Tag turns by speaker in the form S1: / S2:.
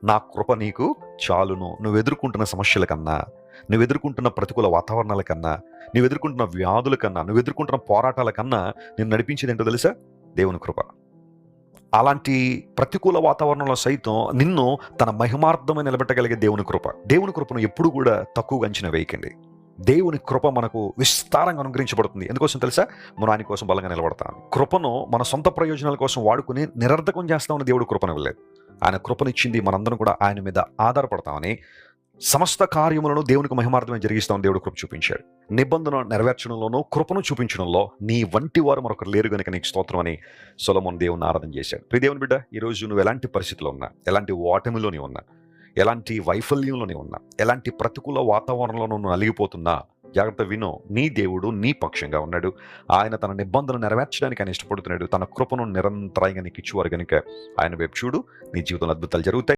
S1: నా కృప నీకు చాలును. నువ్వు ఎదుర్కొంటున్న సమస్యల కన్నా, నువ్వు ఎదుర్కొంటున్న ప్రతికూల వాతావరణాల కన్నా, నువ్వు ఎదుర్కొంటున్న వ్యాధుల కన్నా, నువ్వు ఎదుర్కొంటున్న పోరాటాల కన్నా నేను నడిపించేది ఏంటో తెలుసా? దేవుని కృప. అలాంటి ప్రతికూల వాతావరణంలో సైతం నిన్ను తన మహిమార్థమై నిలబెట్టగలిగే దేవుని కృప. దేవుని కృపను ఎప్పుడు కూడా తక్కువగా అంచనా వేయకండి. దేవుని కృప మనకు విస్తారంగా అనుగ్రహించబడుతుంది. ఎందుకోసం తెలుసా? మనం ఆయన కోసం బలంగా నిలబడతాం. కృపను మన సొంత ప్రయోజనాల కోసం వాడుకుని నిరర్ధకం చేస్తామని దేవుడు కృపను ఇవ్వలేదు. ఆయన కృపనిచ్చింది మనందరం కూడా ఆయన మీద ఆధారపడతామని, సమస్త కార్యములను దేవునికి మహిమార్థమే జరిగిస్తామని దేవుడు కృప చూపించాడు. నిబంధన నెరవేర్చడంలోనూ కృపను చూపించడంలో నీ వంటి వారు మరొకరు లేరు గనుక నీకు స్తోత్రం అని సొలొమోను దేవుని ఆరాధన చేశాడు. ప్రియ దేవుని బిడ్డ, ఈరోజు నువ్వు ఎలాంటి పరిస్థితిలో ఉన్నా, ఎలాంటి ఓటమిలోని ఉన్నా, ఎలాంటి వైఫల్యంలోనే ఉన్నా, ఎలాంటి ప్రతికూల వాతావరణంలో నువ్వు నలిగిపోతున్నా, జాగ్రత్త వినో, నీ దేవుడు నీ పక్షంగా ఉన్నాడు. ఆయన తన నిబంధన నెరవేర్చడానికి ఆయన ఇష్టపడుతున్నాడు. తన కృపను నిరంతరాయంగా నీకు ఇచ్చేవారు కనుక ఆయన వైపు చూడు. నీ జీవితంలో అద్భుతాలు జరుగుతాయి.